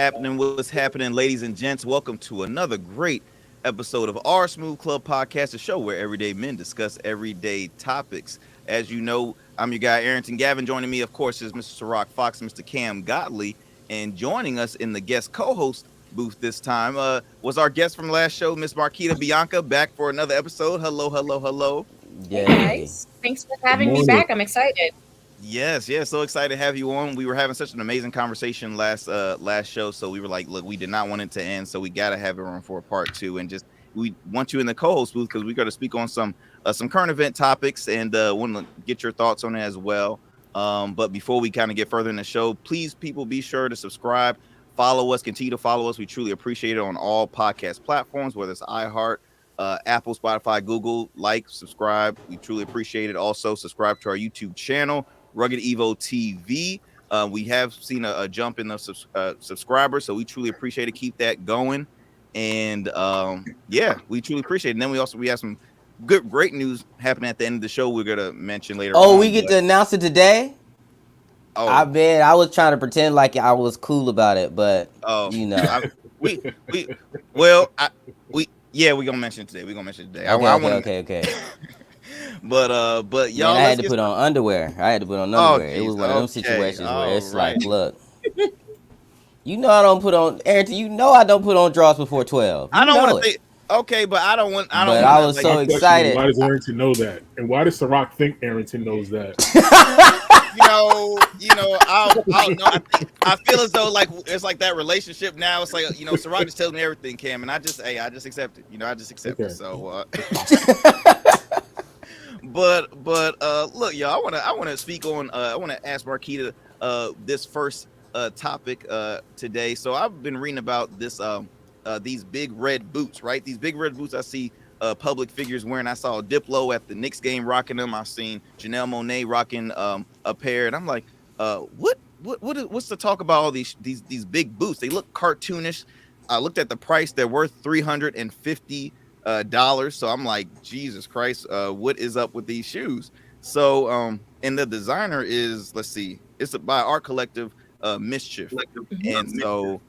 What's happening, ladies and gents? Welcome to another great episode of our Smooth Club podcast, a show where everyday men discuss everyday topics. As you know, I'm your guy, Arrington Gavin. Joining me, of course, is Mr. Ciroc Fox, Mr. Cam Gottlieb, and joining us in the guest co-host booth this time was our guest from last show, Miss Marquita Bianca, back for another episode. Hello, hello, hello. Hey guys, thanks for having me back. I'm excited. Yes, so excited to have you on. We were having such an amazing conversation last show, so we were like, look, we did not want it to end, so we got to have it on for a part two, and just we want you in the co-host booth because we got to speak on some current event topics and want to get your thoughts on it as well. But before we kind of get further in the show, please, people, be sure to subscribe, follow us, continue to follow us. We truly appreciate it on all podcast platforms, whether it's iHeart, Apple, Spotify, Google. Like, subscribe. We truly appreciate it. Also, subscribe to our YouTube channel, Rugged Evo TV. We have seen a jump in the subscribers, so we truly appreciate it. Keep that going, and we truly appreciate it. And then we have some great news happening at the end of the show. We're gonna mention later. Oh, we get to announce it today. Oh, I was trying to pretend like I was cool about it, but you know, we're gonna mention it today. Okay. But y'all, man, I had to put on underwear. It was one of those situations where it's like, look, you know, I don't put on, Arrington. You know, I don't put on drawers before 12. I don't want to think. Okay, but I don't want. But I was so excited. Why does Arrington know that? And why does Ciroc think Arrington knows that? I feel as though like it's like that relationship now. It's like, Ciroc just tells me everything, Cam, and I just accept it. I just accept it. So. But look, y'all. I want to speak on. I want to ask Marquita this first topic today. So I've been reading about this these big red boots, right? These big red boots I see public figures wearing. I saw Diplo at the Knicks game rocking them. I've seen Janelle Monáe rocking a pair, and I'm like, what's the talk about all these big boots? They look cartoonish. I looked at the price; they're worth $350. So I'm like, Jesus Christ, what is up with these shoes? So and the designer is, let's see, it's by art collective Mischief, and so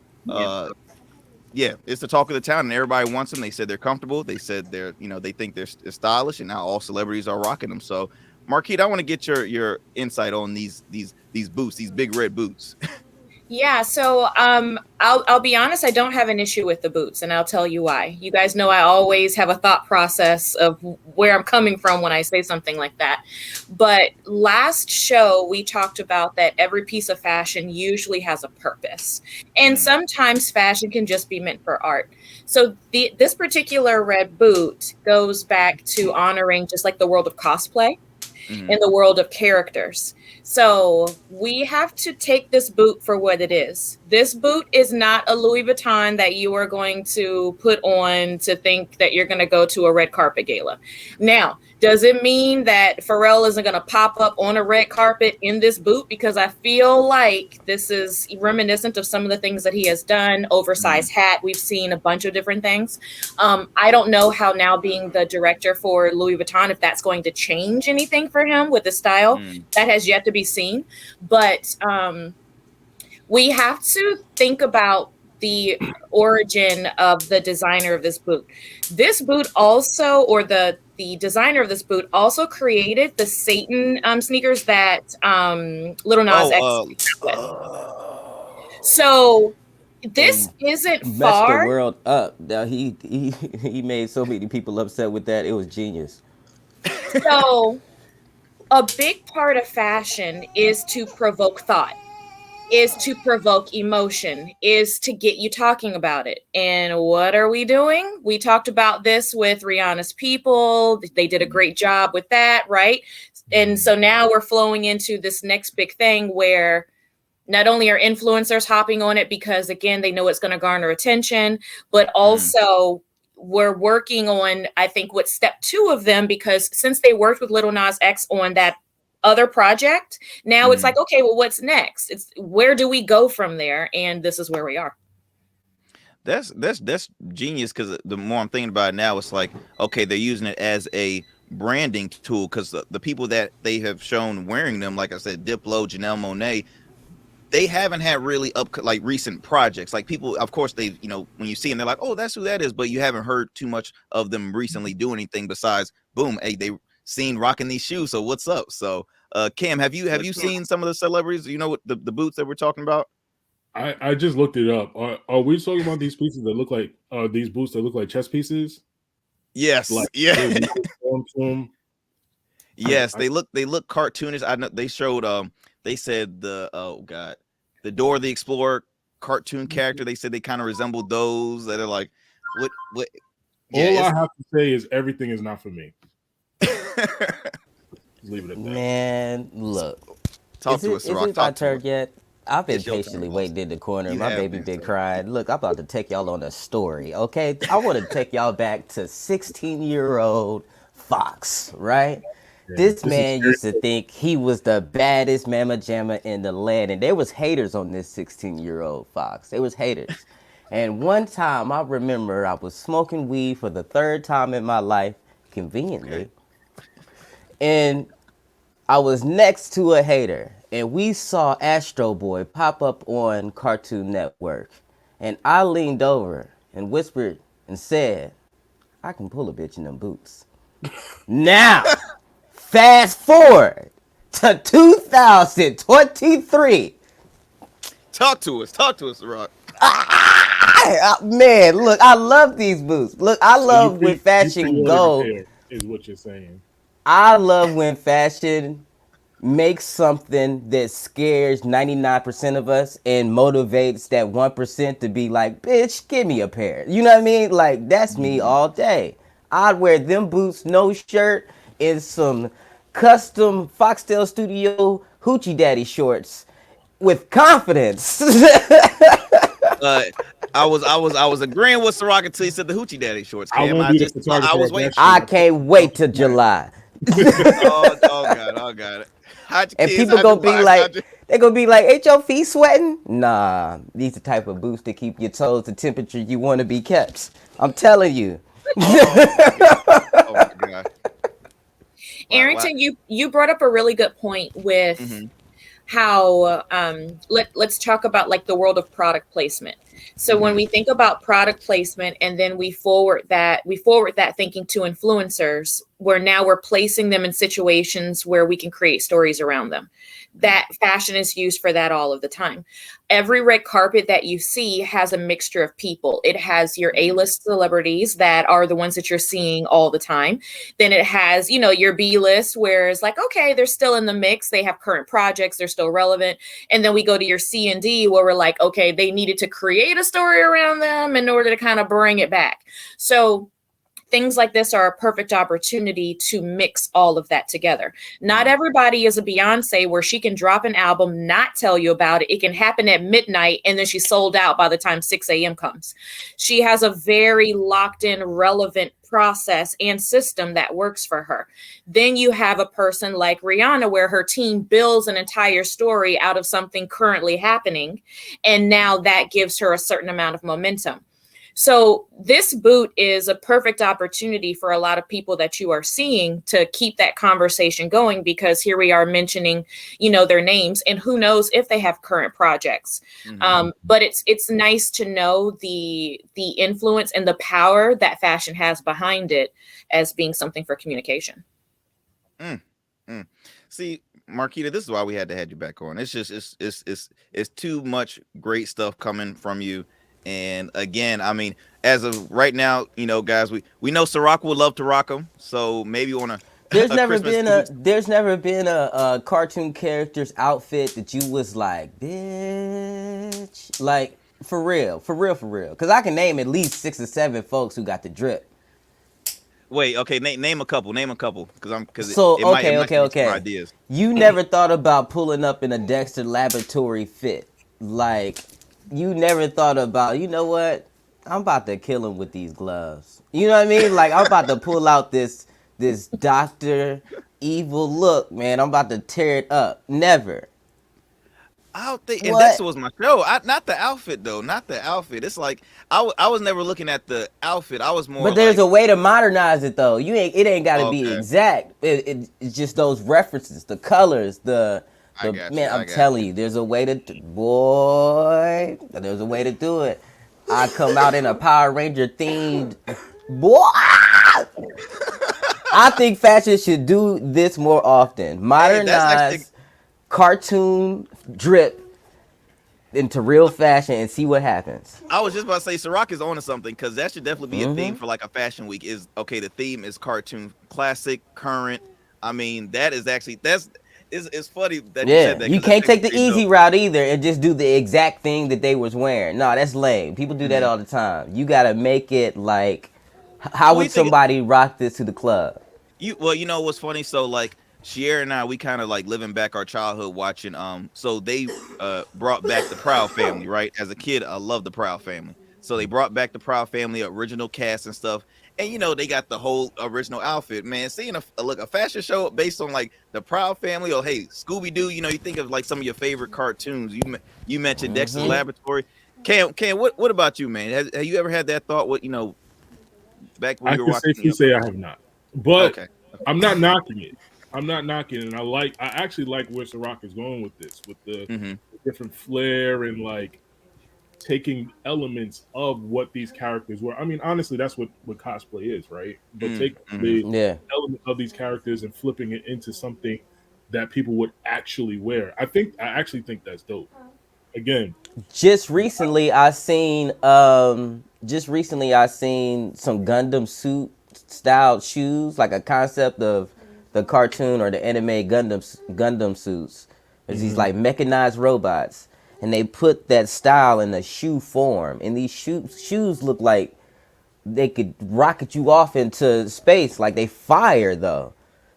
it's the talk of the town, and everybody wants them. They said they're comfortable. They said they think they're stylish, and now all celebrities are rocking them. So Marquita, I want to get your insight on these boots, these big red boots. Yeah, so I'll be honest, I don't have an issue with the boots, and I'll tell you why. You guys know I always have a thought process of where I'm coming from when I say something like that. But last show, we talked about that every piece of fashion usually has a purpose. And sometimes fashion can just be meant for art. So this particular red boot goes back to honoring just like the world of cosplay in the world of characters. So we have to take this boot for what it is. This boot is not a Louis Vuitton that you are going to put on to think that you're going to go to a red carpet gala. Now, does it mean that Pharrell isn't going to pop up on a red carpet in this boot? Because I feel like this is reminiscent of some of the things that he has done. Oversized hat. We've seen a bunch of different things. I don't know how now being the director for Louis Vuitton, if that's going to change anything for him with the style. That has yet to be seen. But we have to think about the origin of the designer of this boot. This boot also, or the designer of this boot also created the Satan sneakers that Lil Nas X with. So this isn't messed far. The world up. Now he made so many people upset with that. It was genius. So a big part of fashion is to provoke thought, is to provoke emotion, is to get you talking about it. And what are we doing? We talked about this with Rihanna's People. They did a great job with that, right? And so now we're flowing into this next big thing where not only are influencers hopping on it because, again, they know it's going to garner attention, but also we're working on, I think, what step 2 of them, because since they worked with Lil Nas X on that other project, now it's like, okay, well, what's next? It's where do we go from there? And this is where we are. That's genius, because the more I'm thinking about it now, it's like, okay, they're using it as a branding tool, because the people that they have shown wearing them, like I said, Diplo, Janelle Monáe, they haven't had really like recent projects. Like people, of course, they when you see them, they're like, oh, that's who that is. But you haven't heard too much of them recently do anything besides, boom, hey, they seen rocking these shoes. So what's up? So, Cam, have you seen some of the celebrities? You know what the boots that we're talking about? I just looked it up. Are we talking about these pieces that look like these boots that look like chess pieces? Yes. Like, Yeah. Yes, they look cartoonish. I know they showed they said the Dora the Explorer cartoon character. They said they kind of resembled those that are like what yeah, all I have to say is everything is not for me. Leave it at that. Man, look. Talk to us, Is it my turn yet? I've been patiently waiting in the corner. My baby been crying. Look, I'm about to take y'all on a story, okay? I want to take y'all back to 16-year-old Fox, right? Yeah, this man used to think he was the baddest mama jamma in the land, and there was haters on this 16-year-old Fox. There was haters. And one time, I remember I was smoking weed for the third time in my life, conveniently, and I was next to a hater, and we saw Astro Boy pop up on Cartoon Network. And I leaned over and whispered and said, I can pull a bitch in them boots. Now, fast forward to 2023. Talk to us, Rock. Man, look, I love these boots. Look, I love when fashion goes. Is what you're saying. I love when fashion makes something that scares 99% of us and motivates that 1% to be like, bitch, give me a pair. You know what I mean? Like, that's me all day. I'd wear them boots, no shirt, and some custom Foxtail Studio Hoochie Daddy shorts with confidence. I was agreeing with Ciroc until he said the Hoochie Daddy shorts. I was waiting. I can't wait till July. oh God. And people gonna be like, they're gonna be like, ain't your feet sweating? Nah, these the type of boots that keep your toes the temperature you want to be kept. I'm telling you. Oh my God. Arrington, you brought up a really good point with how let's talk about like the world of product placement. So when we think about product placement and then we forward that thinking to influencers, where now we're placing them in situations where we can create stories around them. That fashion is used for that all of the time. Every red carpet that you see has a mixture of people. It has your A-list celebrities that are the ones that you're seeing all the time. Then it has, your B-list, where it's like, okay, they're still in the mix. They have current projects. They're still relevant. And then we go to your C and D, where we're like, okay, they needed to create a story around them in order to kind of bring it back. So things like this are a perfect opportunity to mix all of that together. Not everybody is a Beyonce where she can drop an album, not tell you about it. It can happen at midnight and then she's sold out by the time 6 a.m. comes. She has a very locked in, relevant process and system that works for her. Then you have a person like Rihanna where her team builds an entire story out of something currently happening. And now that gives her a certain amount of momentum. So this boot is a perfect opportunity for a lot of people that you are seeing to keep that conversation going, because here we are mentioning, their names, and who knows if they have current projects. But it's nice to know the influence and the power that fashion has behind it as being something for communication. See, Marquita, this is why we had to have you back on. It's just it's too much great stuff coming from you. And again, I mean, as of right now, guys, we know Ciroc will love to rock them. So maybe on a there's never been a cartoon character's outfit that you was like, bitch, like for real. Because I can name at least 6 or 7 folks who got the drip. Wait, okay, name a couple, because okay. Ideas. You never thought about pulling up in a Dexter Laboratory fit, like. You never thought about, you know what? I'm about to kill him with these gloves. You know what I mean? Like, I'm about to pull out this Dr. Evil look, man. I'm about to tear it up. Never. I don't think, and Dexter was my show. Not the outfit, though. Not the outfit. It's like, I was never looking at the outfit. I was more But there's a way to modernize it, though. It ain't got to be exact. It's just those references, the colors, the I But got you. man, I I'm got telling you. you, there's a way to boy. There's a way to do it. I come out in a Power Ranger themed boy. I think fashion should do this more often. Hey, that's actually. Modernize cartoon drip into real fashion and see what happens. I was just about to say, Ciroc is on to something because that should definitely be a theme for like a fashion week. Is okay. The theme is cartoon, classic, current. I mean, that is actually that's it's funny that you said Yeah, that you because that's can't actually take the pretty easy dope. route either and just do the exact thing that they was wearing. No, that's lame. People do that Mhm. all the time. You gotta make it like, how What do would you think? somebody rock this to the club? You know what's funny? So like Sierra and I, we kind of like living back our childhood watching. So they brought back the Proud Family, right? As a kid, I love the Proud Family. So they brought back the Proud Family original cast and stuff, and they got the whole original outfit. Man, seeing a fashion show based on like the Proud Family, or hey Scooby Doo, you think of like some of your favorite cartoons. You mentioned Dexter's Laboratory. Cam, what about you, man? Have you ever had that thought? What back when I you were can watching? safely say I have not, but Okay. I'm not knocking it. I'm not knocking it. And I actually like where Ciroc is going with this, with the Mm-hmm. different flair and like taking elements of what these characters were. I mean, honestly, that's what cosplay is, right? But taking Mm-hmm. the Yeah. element of these characters and flipping it into something that people would actually wear. I actually think that's dope. Again, Just recently I seen some Gundam suit styled shoes, like a concept of the cartoon or the anime Gundam suits. There's these like mechanized robots, and they put that style in a shoe form, and these shoes look like they could rocket you off into space, like they fire though.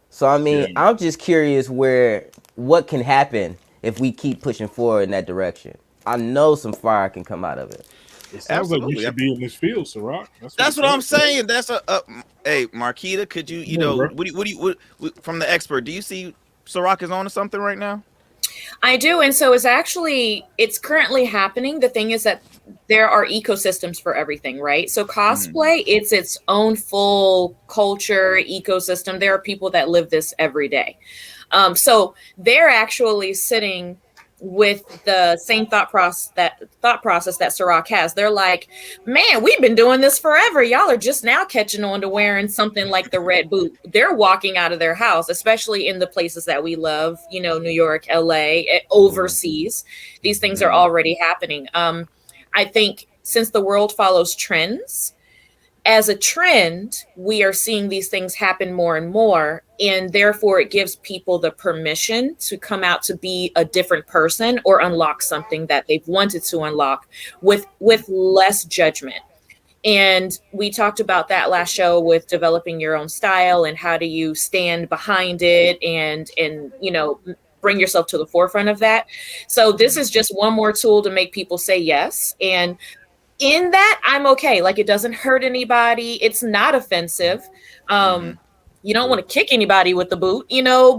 So I yeah, mean, I'm just curious what can happen if we keep pushing forward in that direction. I know some fire can come out of it. it sounds like you Absolutely. should be in this field, Ciroc. That's what it That's what sounds I'm like. saying. That's hey, Marquita, could you Come on, bro. from the expert, do you see Ciroc is on to something right now? I do. And so it's currently happening. The thing is that there are ecosystems for everything, right? So Mm-hmm. cosplay, it's its own full culture ecosystem. There are people that live this every day. So they're actually sitting with the same thought process that Ciroc has. They're like, man, we've been doing this forever. Y'all are just now catching on to wearing something like the red boot. They're walking out of their house, especially in the places that we love, New York, LA, overseas. These things are Mm-hmm. already happening. I think since the world follows trends, as a trend, we are seeing these things happen more and more. And therefore, it gives people the permission to come out to be a different person or unlock something that they've wanted to unlock with less judgment. And we talked about that last show with developing your own style and how do you stand behind it and bring yourself to the forefront of that. So this is just one more tool to make people say yes. And in that, I'm okay. Like, it doesn't hurt anybody. It's not offensive. Mm-hmm. You don't want to kick anybody with the boot,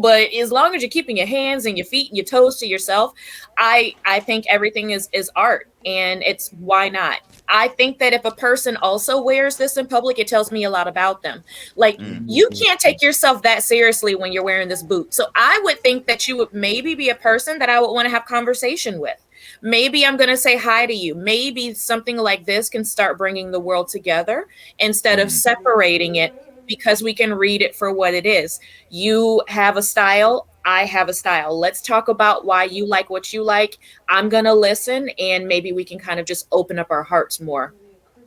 but as long as you're keeping your hands and your feet and your toes to yourself, I think everything is art, and it's why not? I think that if a person also wears this in public, it tells me a lot about them. Like, you can't take yourself that seriously when you're wearing this boot. So I would think that you would maybe be a person that I would want to have conversation with. Maybe I'm going to say hi to you. Maybe something like this can start bringing the world together instead of Mm-hmm. separating it, because we can read it for what it is. You have a style. I have a style. Let's talk about why you like what you like. I'm going to listen, and maybe we can kind of just open up our hearts more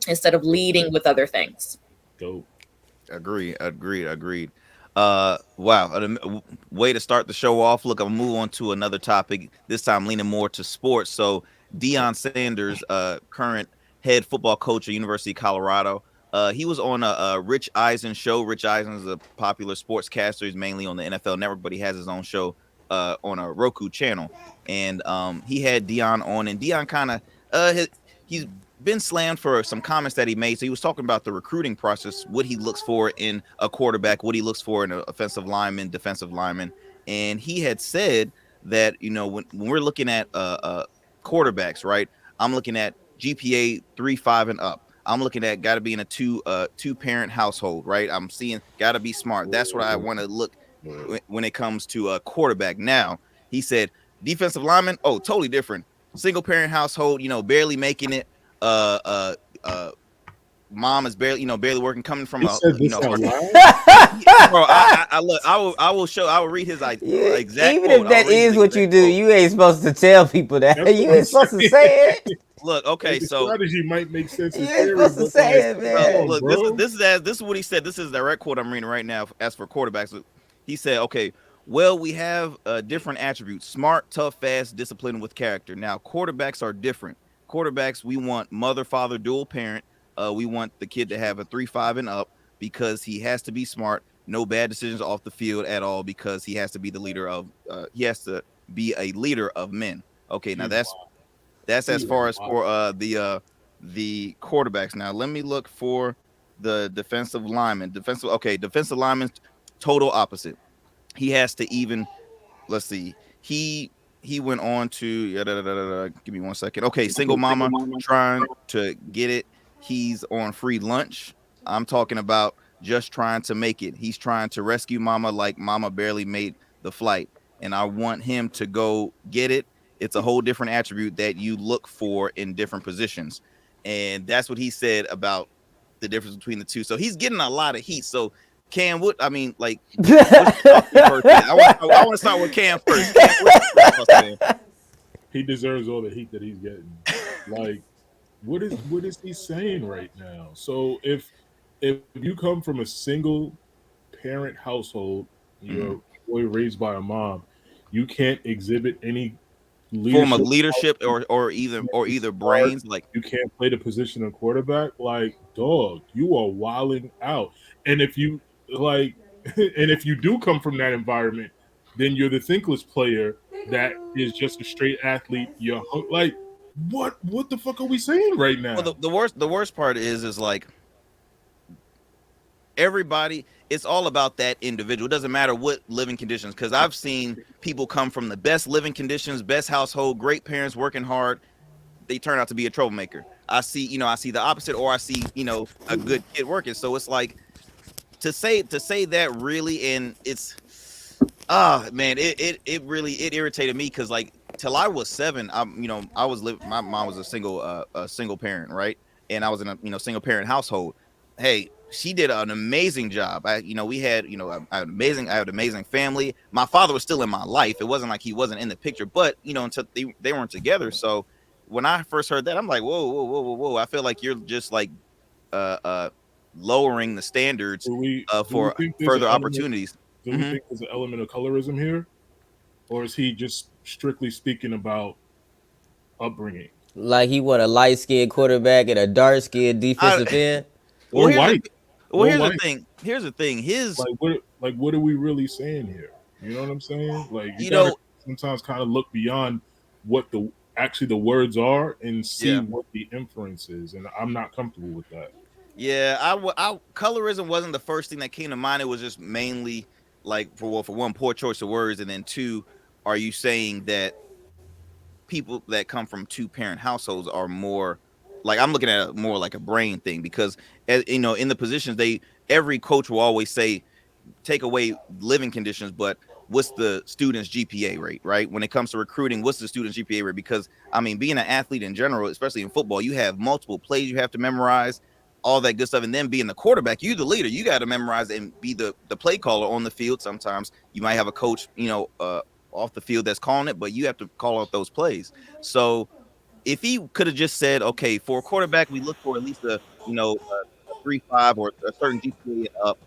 instead of leading with other things. Dope. Agreed. Wow, way to start the show off. Look, I'll move on to another topic. This time, leaning more to sports. So, Deion Sanders, current head football coach at University of Colorado, he was on a Rich Eisen show. Rich Eisen is a popular sportscaster. He's mainly on the NFL Network, but he has his own show on a Roku channel. And he had Deion on, and Deion kind of he's been slammed for some comments that he made. So he was talking about the recruiting process, what he looks for in a quarterback, what he looks for in an offensive lineman, defensive lineman. And he had said that, when we're looking at quarterbacks, right, I'm looking at GPA 3.5 and up. I'm looking at got to be in a two parent household, right? I'm seeing got to be smart. That's what I want to look when it comes to a quarterback. Now, he said Defensive lineman, oh, totally different. Single parent household, barely making it. Uh, uh, uh, Mom is barely, barely working, coming from He a, said this out loud. bro. I look. I will show. I will read his exact Even quote. if I'll that read his is what you exact do, quote. you ain't supposed to tell people that. That's You what I'm ain't supposed to saying. say it. Look, okay, Like, the so strategy might make sense You in ain't theory, supposed to but say like, it, come well, man. on, look, bro. this is what he said. This is the direct quote I'm reading right now. As for quarterbacks, he said, "Okay, well, we have different attributes: smart, tough, fast, disciplined, with character. Now, quarterbacks are different. Quarterbacks, we want mother, father, dual parent. We want the kid to have a 3.5 and up because he has to be smart. No bad decisions off the field at all because he has to be the leader of. He has to be a leader of men. Okay, now He's that's as he is far as wild. for the quarterbacks. Now let me look for the defensive lineman. Defensive lineman, total opposite. He has to even, let's see. He went on to give me 1 second. Okay, single mama trying to get it. He's on free lunch. I'm talking about just trying to make it. He's trying to rescue mama like mama barely made the flight. And I want him to go get it. It's a whole different attribute that you look for in different positions. And that's what he said about the difference between the two. So he's getting a lot of heat. So Cam, what I mean, like, what's your thoughts on your first take? I want to start with Cam first. Cam, what's your thoughts, man? He deserves all the heat that he's getting. Like, what is he saying right now? So if you come from a single parent household, you're Mhm. a boy raised by a mom, you can't exhibit any Form of leadership leadership qualities. You or can't be either smart. brains, like You can't play the position of quarterback. Like, dog, you are wilding out. And if you like, and if you do come from that environment, then you're the thinkless player that is just a straight athlete. You're like, what the fuck are we saying right well, now? the worst part is like everybody, it's all about that individual. It doesn't matter what living conditions, because I've seen people come from the best living conditions, best household, great parents, working hard. They turn out to be a troublemaker. I see the opposite, or I see, a good kid working. So it's like to say that really, and it's man, it really it irritated me because like till I was 7, I was living. My mom was a single parent, right? And I was in a single parent household. Hey, she did an amazing job. We had I had an amazing family. My father was still in my life. It wasn't like he wasn't in the picture, but until they weren't together. So when I first heard that, I'm like, whoa, whoa, whoa, whoa, whoa. I feel like you're just like uh uh lowering the standards Do we for think there's an further element? opportunities. Do we Hmm. think there's an element of colorism here, or is he just strictly speaking about upbringing Like he want a light skinned quarterback and a dark skinned I defensive end. well or here's the white th- well or here's the white? thing. Here's the thing. His What are we really saying here? You know what I'm saying? Like, you you gotta know sometimes kind of look beyond what the words are and see yeah what the inference is, and I'm not comfortable with that. yeah colorism wasn't the first thing that came to mind. It was just mainly like for one, poor choice of words, and then two, are you saying that people that come from two parent households are more like, I'm looking at it more like a brain thing, because in the positions, every coach will always say take away living conditions, but what's the student's GPA rate, right? When it comes to recruiting, what's the student's GPA rate? Because I mean, being an athlete in general, especially in football, you have multiple plays you have to memorize, all that good stuff, and then being the quarterback, you the leader, you got to memorize and be the play caller on the field. Sometimes you might have a coach, off the field that's calling it, but you have to call out those plays. So if he could have just said, okay, for a quarterback, we look for at least a 3.5 or a certain GPA and up.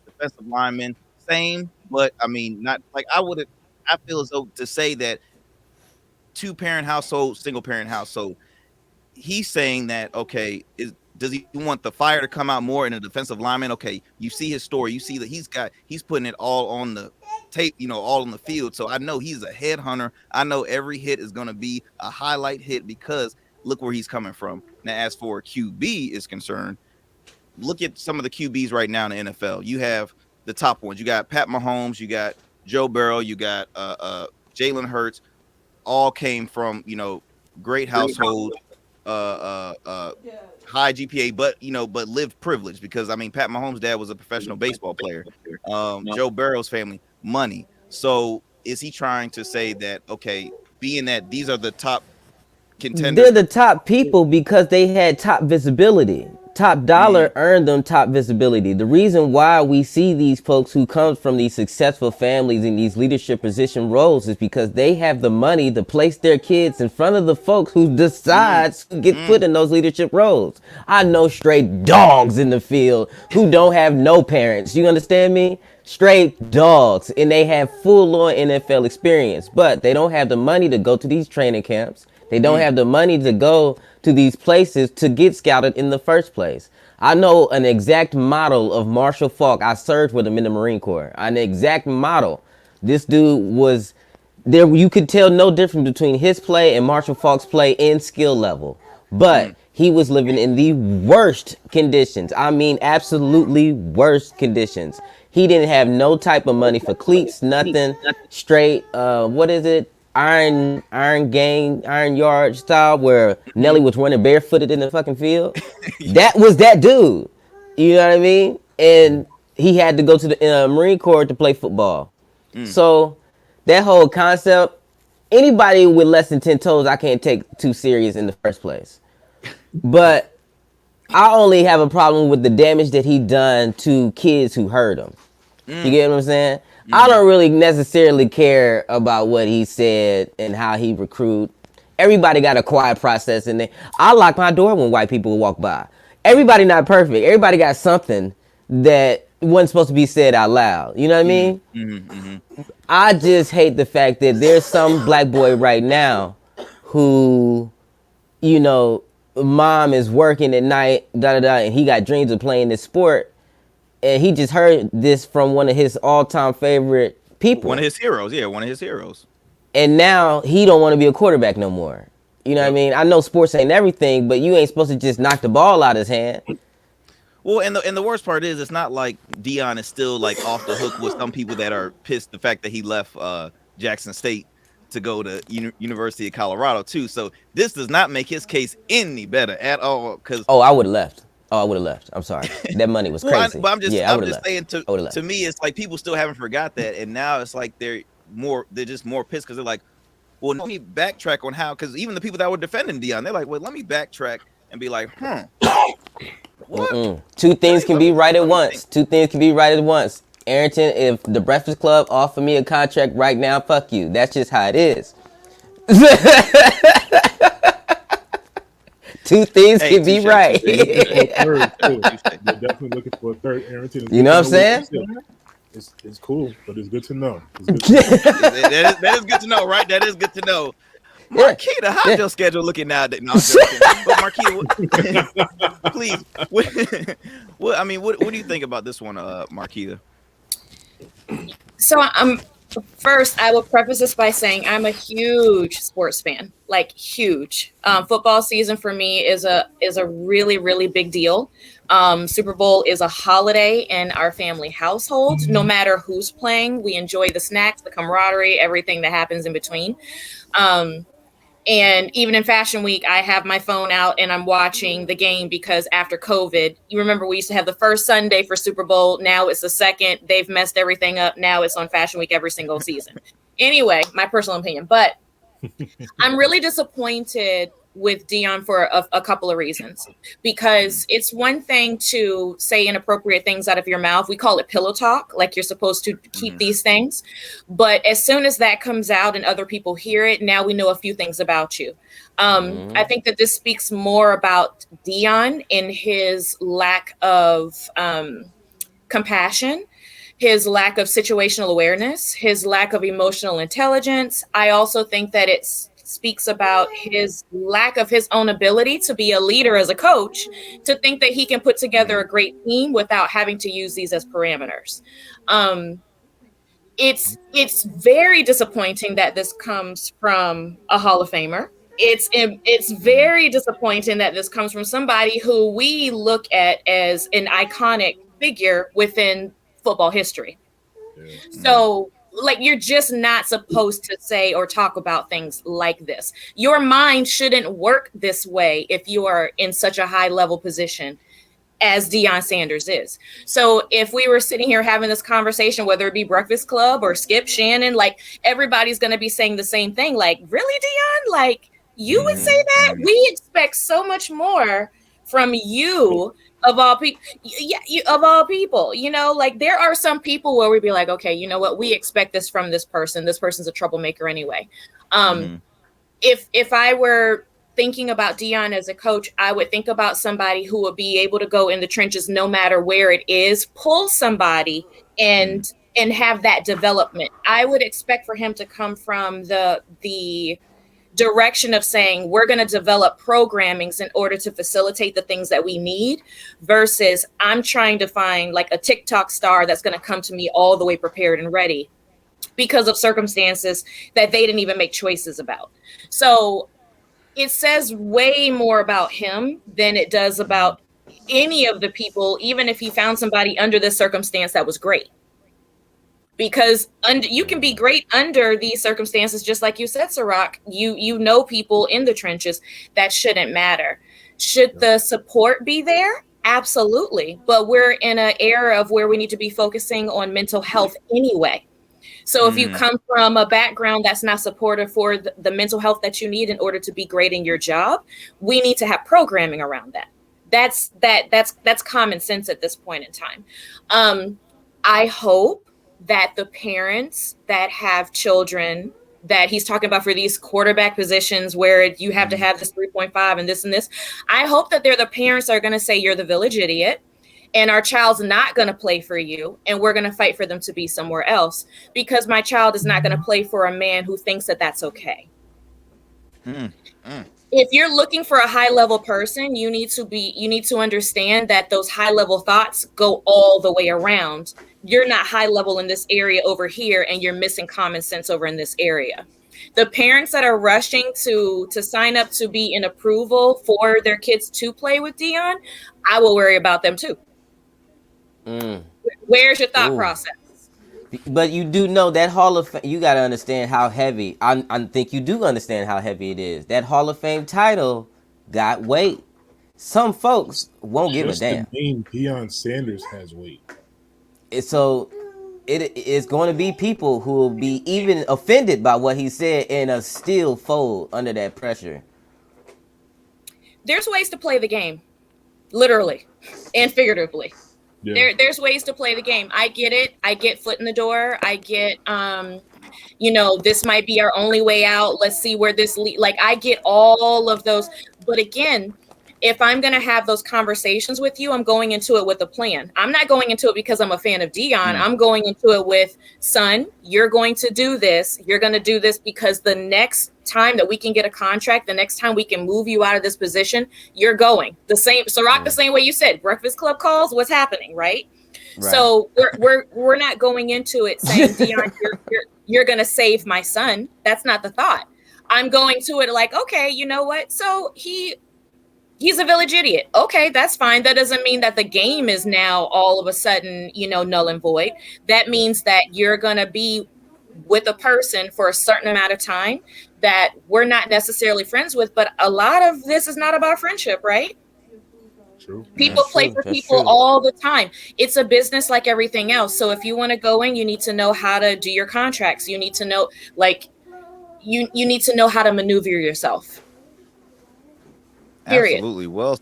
Defensive lineman, same, but I mean, not like I would have. I feel as though to say that two parent household, single parent household, he's saying that okay, does he want the fire to come out more in a defensive lineman? Okay, you see his story, you see that he's putting it all on the tape, all on the field. So I know he's a headhunter. I know every hit is going to be a highlight hit because look where he's coming from. Now, as for QB is concerned, look at some of the QBs right now in the NFL. You have the top ones. You got Pat Mahomes, you got Joe Burrow, you got Jalen Hurts, all came from great households, high GPA, but lived privileged, because I mean Pat Mahomes' dad was a professional baseball player. Joe Burrow's family, money. So is he trying to say that, okay, being that these are the top contenders, they're the top people because they had top visibility. Top dollar earned them top visibility. The reason why we see these folks who come from these successful families in these leadership position roles is because they have the money to place their kids in front of the folks who decides who get put in those leadership roles. I know straight dogs in the field who don't have no parents. You understand me? Straight dogs, and they have full-on NFL experience, but they don't have the money to go to these training camps. They don't have the money to go to these places to get scouted in the first place. I know an exact model of Marshall Faulk. I served with him in the Marine Corps. An exact model. This dude was there. You could tell no difference between his play and Marshall Faulk's play in skill level. But he was living in the worst conditions. I mean, absolutely worst conditions. He didn't have no type of money for cleats, nothing. Straight, what is it? Iron yard style where Nelly was running barefooted in the fucking field. That was that dude. You know what I mean? And he had to go to the Marine Corps to play football. So that whole concept, anybody with less than 10 toes, I can't take too serious in the first place. But I only have a problem with the damage that he done to kids who heard him. You get what I'm saying? I don't really necessarily care about what he said and how he recruit. Everybody got a quiet process in there. I lock my door when white people walk by. Everybody not perfect. Everybody got something that wasn't supposed to be said out loud. You know what I mean? I just hate the fact that there's some black boy right now who, you know, mom is working at night, and he got dreams of playing this sport. And he just heard this from one of his all-time favorite people. One of his heroes, yeah, one of his heroes. And now he don't want to be a quarterback no more. You know what I mean? I know sports ain't everything, but you ain't supposed to just knock the ball out of his hand. Well, and the worst part is, it's not like Deion is still like off the hook with some people that are pissed the fact that he left Jackson State to go to University of Colorado too. So this does not make his case any better at all. Because I would have left. I would have left. I'm sorry. That money was crazy. But I'm just saying, to me, it's like people still haven't forgot that, and now it's like they're just more pissed because they're like, well, let me backtrack on how, because even the people that were defending Deion, they're like, well, let me backtrack and be like, what? Two things can be right at once. Two things can be right at once. Arrington, if the Breakfast Club offer me a contract right now, fuck you. That's just how it is. Two things can be right. They're definitely looking for a third. Arrington, you know what I'm saying? It's cool, but it's good to know. That is good to know, right? That is good to know. Marquita, how's your schedule looking nowadays? No, I'm joking. But Marquita, please. What do you think about this one, Marquita? So first, I will preface this by saying I'm a huge sports fan, like huge. Football season for me is a really, really big deal. Super Bowl is a holiday in our family household. No matter who's playing, we enjoy the snacks, the camaraderie, everything that happens in between. And even in Fashion Week, I have my phone out and I'm watching the game because after COVID, you remember we used to have the first Sunday for Super Bowl. Now it's the second. They've messed everything up. Now it's on Fashion Week every single season. Anyway, my personal opinion. But I'm really disappointed with Deion for a couple of reasons, because it's one thing to say inappropriate things out of your mouth. We call it pillow talk, like you're supposed to keep these things. But as soon as that comes out and other people hear it, now we know a few things about you. I think that this speaks more about Deion in his lack of compassion, his lack of situational awareness, his lack of emotional intelligence. I also think that it speaks about his lack of his own ability to be a leader as a coach, to think that he can put together a great team without having to use these as parameters. It's very disappointing that this comes from a Hall of Famer. It's very disappointing that this comes from somebody who we look at as an iconic figure within football history. Yeah. So, like, you're just not supposed to say or talk about things like this. Your mind shouldn't work this way if you are in such a high level position. as Deion Sanders is. So if we were sitting here having this conversation, whether it be Breakfast Club or Skip Shannon, like everybody's going to be saying the same thing. Like, really, Deion? Like, you would say that? We expect so much more from you of all people. Yeah, of all people, you know, like there are some people where we'd be like, okay, you know what? We expect this from this person. This person's a troublemaker anyway. If I were thinking about Deion as a coach, I would think about somebody who would be able to go in the trenches no matter where it is, pull somebody and have that development. I would expect for him to come from the direction of saying we're going to develop programmings in order to facilitate the things that we need versus I'm trying to find like a TikTok star that's going to come to me all the way prepared and ready because of circumstances that they didn't even make choices about. So it says way more about him than it does about any of the people, even if he found somebody under this circumstance that was great. Because you can be great under these circumstances, just like you said, Ciroc. You know people in the trenches. That shouldn't matter. Should the support be there? Absolutely. But we're in an era of where we need to be focusing on mental health anyway. So if you come from a background that's not supportive for the mental health that you need in order to be great in your job, we need to have programming around that. That's common sense at this point in time. I hope that the parents that have children that he's talking about for these quarterback positions where you have to have this 3.5 and this, I hope that they're the parents that are going to say you're the village idiot. And our child's not going to play for you, and we're going to fight for them to be somewhere else because my child is not going to play for a man who thinks that that's okay. If you're looking for a high-level person, you need to understand that those high-level thoughts go all the way around. You're not high-level in this area over here, and you're missing common sense over in this area. The parents that are rushing to sign up to be in approval for their kids to play with Deion, I will worry about them too. Where's your thought process? But you do know that Hall of Fame, you got to understand how heavy, I think you do understand how heavy it is. That Hall of Fame title got weight. Some folks won't give a damn. The name Deion Sanders has weight. So it is going to be people who will be even offended by what he said and still fold under that pressure. There's ways to play the game, literally and figuratively. Yeah. There's ways to play the game. I get it. I get foot in the door. I get, this might be our only way out. Let's see where this like I get all of those. But again, if I'm going to have those conversations with you, I'm going into it with a plan. I'm not going into it because I'm a fan of Deion. I'm going into it with, son, you're going to do this. You're going to do this because the next time that we can get a contract, the next time we can move you out of this position, you're going. The same, Ciroc, the same way you said, Breakfast Club calls, what's happening, right? So we're not going into it saying, Deion, you're going to save my son. That's not the thought. I'm going to it like, okay, you know what? So he's a village idiot. Okay, that's fine. That doesn't mean that the game is now all of a sudden, null and void. That means that you're going to be with a person for a certain amount of time that we're not necessarily friends with. But a lot of this is not about friendship, right? True. People play for people all the time. It's a business like everything else. So if you want to go in, you need to know how to do your contracts. You need to know, you need to know how to maneuver yourself. Period. Absolutely. Well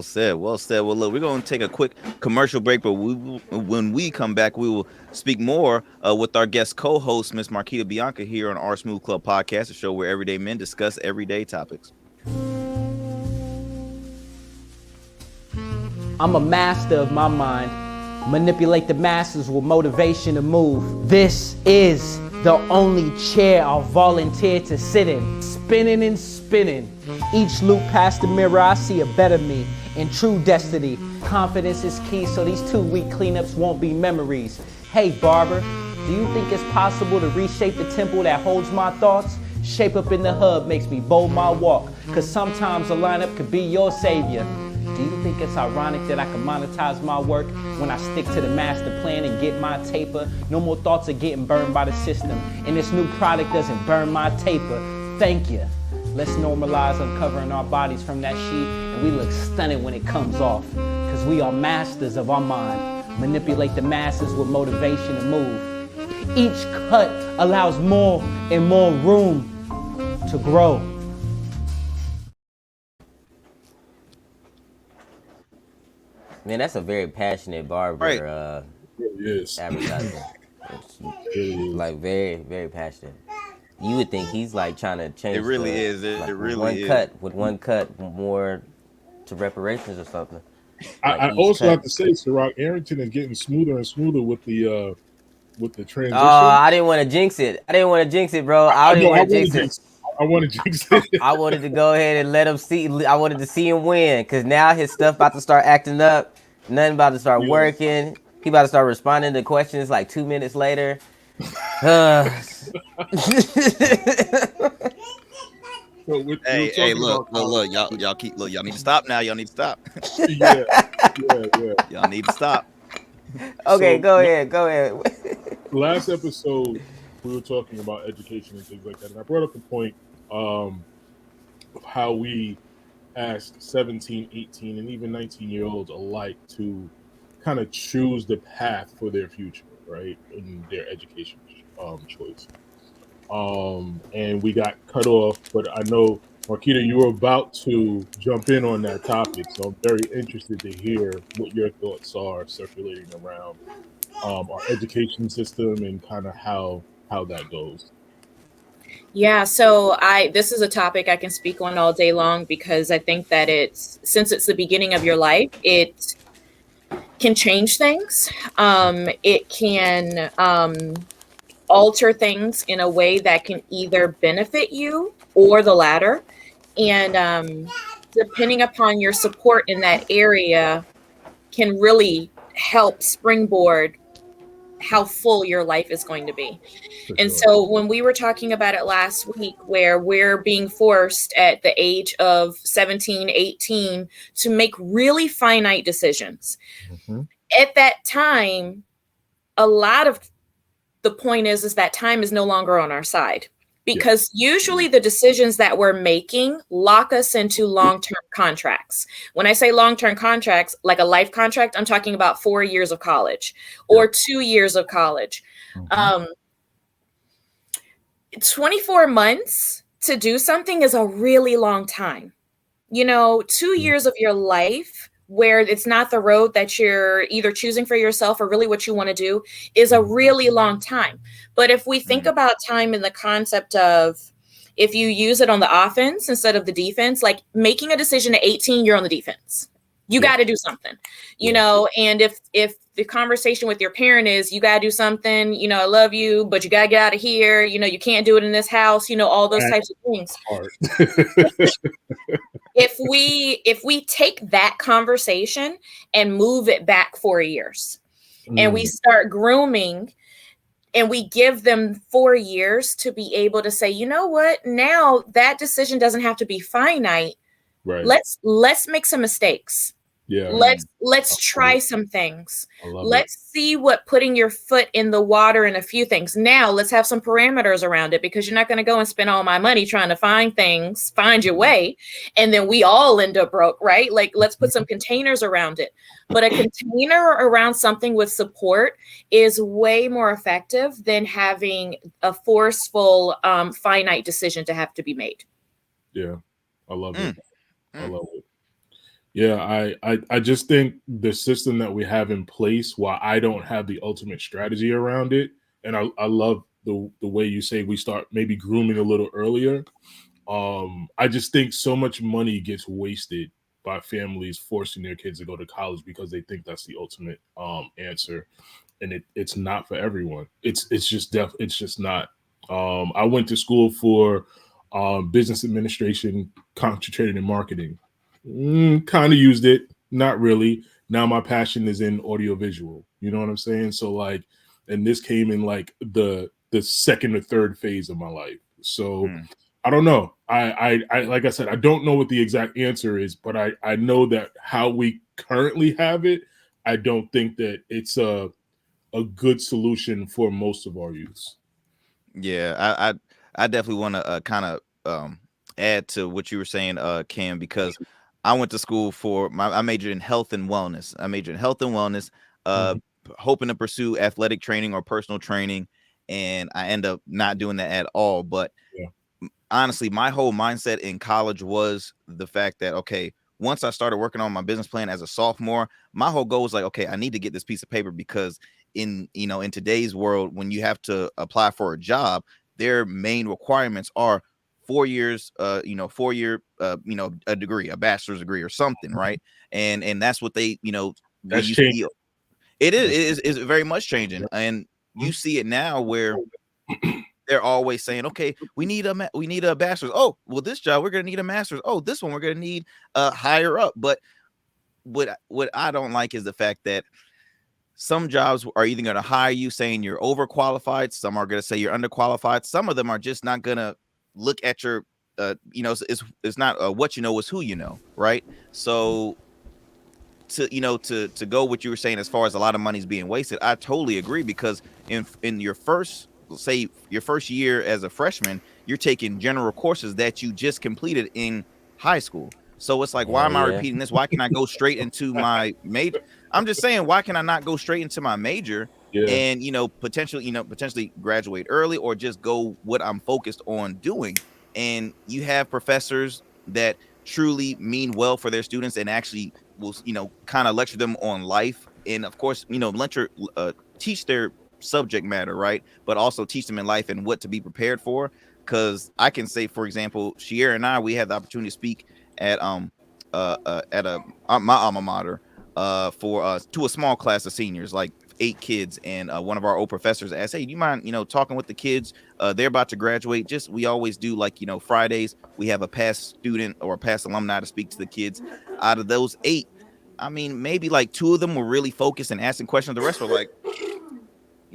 said. Well, look, we're going to take a quick commercial break, but when we come back, we will speak more with our guest co-host, Miss Marquita Bianca, here on our Smooth Club podcast, a show where everyday men discuss everyday topics. I'm a master of my mind. Manipulate the masses with motivation to move. This is the only chair I'll volunteer to sit in. Spinning and spinning. Each loop past the mirror, I see a better me in true destiny. Confidence is key, so these 2-week cleanups won't be memories. Hey, barber, do you think it's possible to reshape the temple that holds my thoughts? Shape up in the hub makes me bold my walk, cause sometimes a lineup could be your savior. Do you think it's ironic that I can monetize my work when I stick to the master plan and get my taper? No more thoughts of getting burned by the system, and this new product doesn't burn my taper. Thank you. Let's normalize uncovering our bodies from that sheet, and we look stunning when it comes off. Cause we are masters of our mind. Manipulate the masses with motivation to move. Each cut allows more and more room to grow. Man, that's a very passionate barber advertisement. Like very, very passionate. You would think he's like trying to change. It really is. Like It really one is. cut with one cut more to reparations or something. Like I also have to say, Ciroc, Arrington is getting smoother and smoother with the transition. Oh, I didn't want to jinx it. Bro. I didn't want to jinx it. I wanted to jinx it. I wanted to go ahead and let him see. I wanted to see him win because now his stuff about to start acting up. Nothing about to start working. He about to start responding to questions like 2 minutes later. Hey, look, y'all need to stop now. Y'all need to stop. yeah. Y'all need to stop. Okay, go ahead. Last episode, we were talking about education and things like that, and I brought up the point of how we ask 17, 18, and even 19-year-olds alike to kind of choose the path for their future, right, in their education choice. And we got cut off, but I know, Marquita, you were about to jump in on that topic, so I'm very interested to hear what your thoughts are circulating around our education system and kind of how that goes. Yeah, so this is a topic I can speak on all day long because I think that since it's the beginning of your life, it can change things. It can alter things in a way that can either benefit you or the latter. And depending upon your support in that area can really help springboard how full your life is going to be. And so when we were talking about it last week, where we're being forced at the age of 17, 18 to make really finite decisions. Mm-hmm. At that time, a lot of the point is that time is no longer on our side. Because usually the decisions that we're making lock us into long-term contracts. When I say long-term contracts, like a life contract, I'm talking about 4 years of college or 2 years of college. Mm-hmm. 24 months to do something is a really long time. 2 years of your life where it's not the road that you're either choosing for yourself or really what you want to do is a really long time. But if we think about time in the concept of if you use it on the offense instead of the defense, like making a decision at 18, you're on the defense. You got to do something, and if the conversation with your parent is you got to do something, I love you, but you got to get out of here. You can't do it in this house, all those types of things. If we take that conversation and move it back 4 years and we start grooming and we give them 4 years to be able to say, you know what, now that decision doesn't have to be finite. Right. Let's make some mistakes. Yeah. Let's try some things. Let's see what putting your foot in the water in a few things. Now let's have some parameters around it because you're not going to go and spend all my money trying to find your way. And then we all end up broke, right? Like let's put some containers around it. But a container around something with support is way more effective than having a forceful, finite decision to have to be made. Yeah, I love it. I love it. Yeah, I just think the system that we have in place, while I don't have the ultimate strategy around it, and I love the way you say we start maybe grooming a little earlier. I just think so much money gets wasted by families forcing their kids to go to college because they think that's the ultimate answer, and it's not for everyone. It's just not. I went to school for business administration, concentrated in marketing. Kind of used it, not really. Now my passion is in audiovisual. You know what I'm saying? So like, and this came in like the second or third phase of my life. So I don't know. I like I said, I don't know what the exact answer is, but I know that how we currently have it, I don't think that it's a good solution for most of our youths. Yeah, I definitely want to kind of add to what you were saying, Cam, because I went to school for I majored in health and wellness. I majored in health and wellness, uh, hoping to pursue athletic training or personal training, and I end up not doing that at all. But Yeah. honestly, my whole mindset in college was the fact that, okay, once I started working on my business plan as a sophomore, my whole goal was like, okay, I need to get this piece of paper because in today's world, when you have to apply for a job, their main requirements are 4 years, 4 year, a degree, a bachelor's degree or something, right? And that's what they, we That's used to changing. see. It is very much changing, and you Mhm. see it now where they're always saying, okay, we need a bachelor's. Oh, well, this job we're gonna need a master's. Oh, this one we're gonna need higher up. But what I don't like is the fact that some jobs are either gonna hire you saying you're overqualified, some are gonna say you're underqualified, some of them are just not gonna look at your it's not what you know, is who you know, right? So to go what you were saying as far as a lot of money's being wasted, I totally agree, because in your first, say your first year as a freshman, you're taking general courses that you just completed in high school. So it's like, why Hell am I yeah. repeating this? Why can I go straight into my major? I'm just saying, why can I not go straight into my major Yeah. and potentially graduate early, or just go what I'm focused on doing? And you have professors that truly mean well for their students and actually will kind of lecture them on life, and of course teach their subject matter, right, but also teach them in life and what to be prepared for. Because I can say, for example, Shiera and I, we had the opportunity to speak at at my alma mater for to a small class of seniors, like 8 kids, and one of our old professors asked, hey, do you mind talking with the kids? They're about to graduate. Just, we always do, like, Fridays we have a past student or a past alumni to speak to the kids. Out of those 8, I mean, maybe like 2 of them were really focused and asking questions. The rest were like,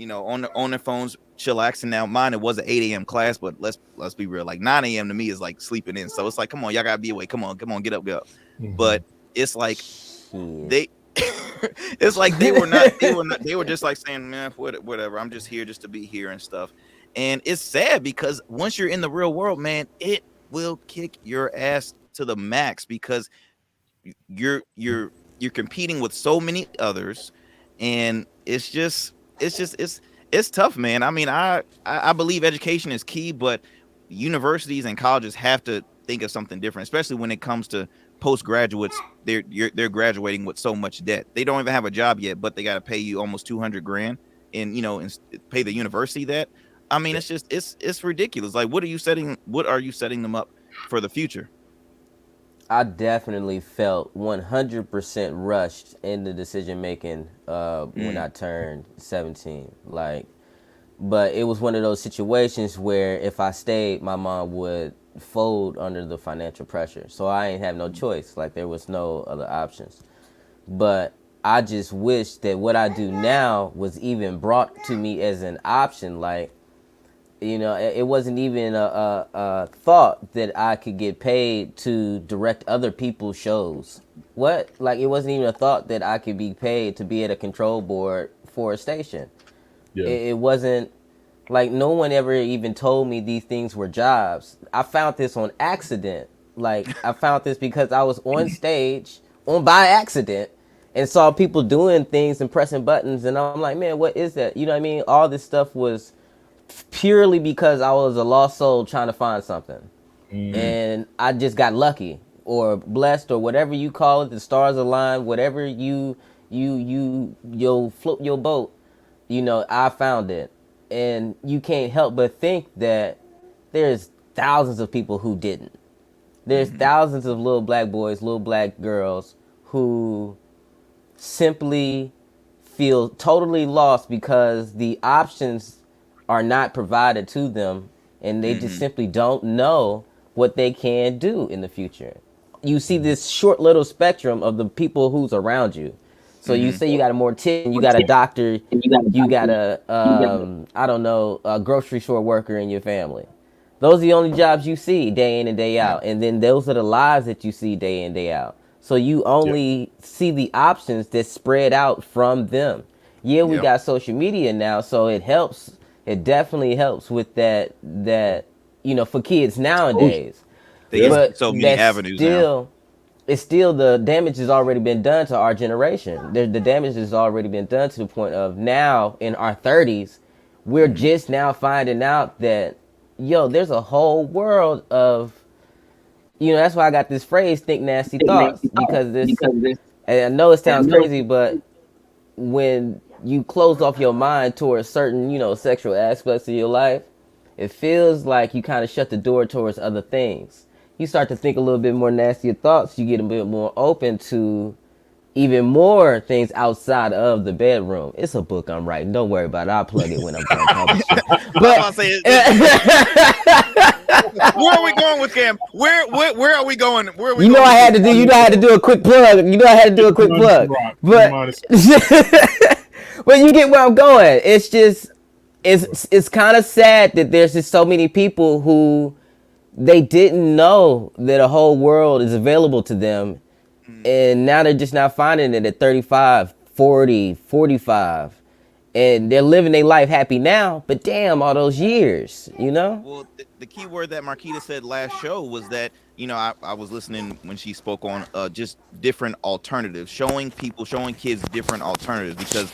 on their phones, chillaxing. Now, mine, it was an 8 a.m. class, but let's be real. Like 9 a.m. to me is like sleeping in. So it's like, come on, y'all gotta be awake. Come on, get up, go. But it's like Shit. they, it's like they were just like saying, man, whatever. I'm just here just to be here and stuff. And it's sad because once you're in the real world, man, it will kick your ass to the max, because you're competing with so many others, and it's tough, man. I mean, I believe education is key, but universities and colleges have to think of something different, especially when it comes to postgraduates. They're graduating with so much debt. They don't even have a job yet, but they got to pay you almost 200 grand, and pay the university that. I mean, it's just it's ridiculous. Like, what are you setting them up for the future? I definitely felt 100% rushed in the decision making when I turned 17. Like, but it was one of those situations where if I stayed, my mom would fold under the financial pressure. So I ain't have no choice. Like, there was no other options. But I just wish that what I do now was even brought to me as an option. Like, it wasn't even a thought that I could get paid to direct other people's shows. What? Like, it wasn't even a thought that I could be paid to be at a control board for a station. Yeah. It wasn't like, no one ever even told me these things were jobs. I found this on accident. Like, I found this because I was on stage on by accident and saw people doing things and pressing buttons, and I'm like, man, what is that? You know what I mean? All this stuff was purely because I was a lost soul trying to find something. And I just got lucky or blessed or whatever you call it. The stars aligned, whatever you'll float your boat. I found it. And you can't help but think that there's thousands of people who didn't. There's thousands of little black boys, little black girls who simply feel totally lost because the options are not provided to them, and they just simply don't know what they can do in the future. You see this short little spectrum of the people who's around you. So you say you got a mortician, you got a doctor, you got a I don't know, a grocery store worker in your family. Those are the only jobs you see day in and day out. And then those are the lives that you see day in, day out. So you only see the options that spread out from them. Yeah, we got social media now, so it helps. It definitely helps with that for kids nowadays. They get But so many that's avenues now. still it's still, the damage has already been done to our generation. The damage has already been done to the point of now in our 30s, we're just now finding out that, yo, there's a whole world of, that's why I got this phrase, think nasty thoughts, because this, and I know it sounds crazy, but when you close off your mind towards certain, sexual aspects of your life, it feels like you kind of shut the door towards other things. You start to think a little bit more nastier thoughts. You get a bit more open to even more things outside of the bedroom. It's a book I'm writing. Don't worry about it. I'll plug it when I'm done publishing. But where are we going with Cam? Where are we going? Where are we? I had to do. I had to do a quick plug. I had to do a quick plug. But but you get where I'm going. It's just it's kind of sad that there's just so many people who they didn't know that a whole world is available to them, and now they're just not finding it at 35, 40, 45. And they're living their life happy now, but damn, all those years, Well, the key word that Marquita said last show was that, I was listening when she spoke on just different alternatives, showing kids different alternatives. Because,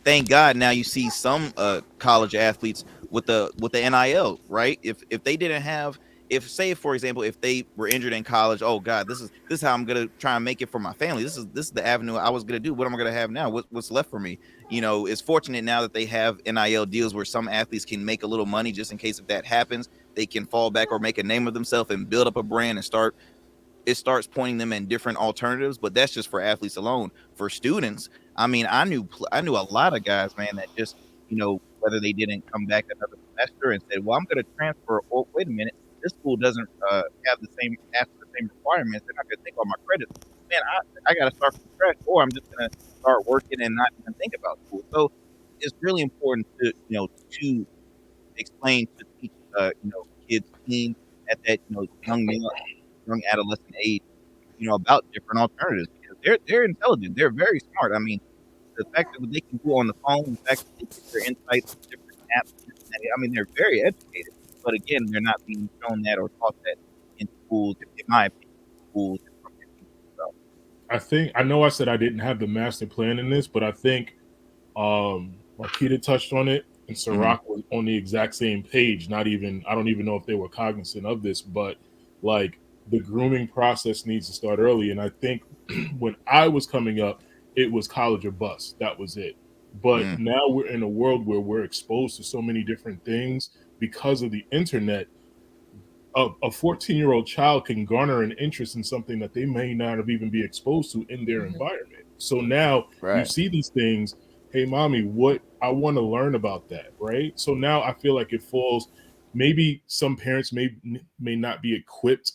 thank God now you see some college athletes with the NIL, right? If they didn't have, if say for example, if they were injured in college, oh God, this is how I'm gonna try and make it for my family. This is the avenue I was gonna do. What am I gonna have now? What's left for me? It's fortunate now that they have NIL deals where some athletes can make a little money just in case if that happens, they can fall back or make a name of themselves and build up a brand and starts pointing them in different alternatives. But that's just for athletes alone. For students, I knew a lot of guys, man, that just, whether they didn't come back another semester and said, well, I'm going to transfer. Oh, wait a minute. This school doesn't have the same requirements. They're not going to take all my credits. Man, I got to start from scratch, or I'm just going to start working and not even think about school. So it's really important to to explain to teach kids, teens at that young adolescent age, about different alternatives, because they're intelligent, they're very smart. The fact that they can do on the phone, the fact that they get their insights from different apps, they're very educated. But again, they're not being shown that or taught that in schools, in my opinion, schools. I know I said I didn't have the master plan in this, but I think Marquita touched on it, and Ciroc was on the exact same page. I don't even know if they were cognizant of this, but like the grooming process needs to start early. And I think when I was coming up, it was college or bust. That was it. But now we're in a world where we're exposed to so many different things because of the internet. A 14-year-old child can garner an interest in something that they may not have even be exposed to in their environment. So now you see these things. Hey, mommy, what I want to learn about that, right? So now I feel like it falls. Maybe some parents may not be equipped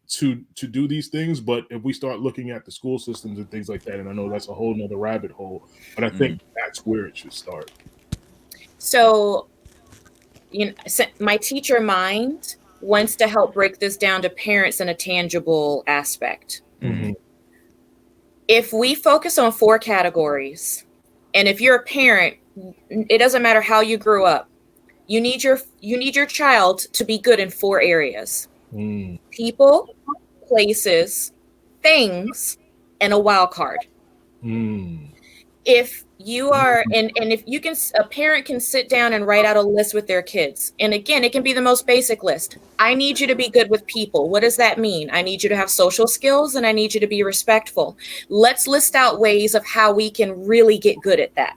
to do these things, but if we start looking at the school systems and things like that, and I know that's a whole nother rabbit hole, but I think that's where it should start. So, my teacher mind wants to help break this down to parents in a tangible aspect. If we focus on 4 categories, and if you're a parent, it doesn't matter how you grew up, you need your child to be good in 4 areas: people, places, things, and a wild card. If you are, and if you can, a parent can sit down and write out a list with their kids. And again, it can be the most basic list. I need you to be good with people. What does that mean? I need you to have social skills, and I need you to be respectful. Let's list out ways of how we can really get good at that.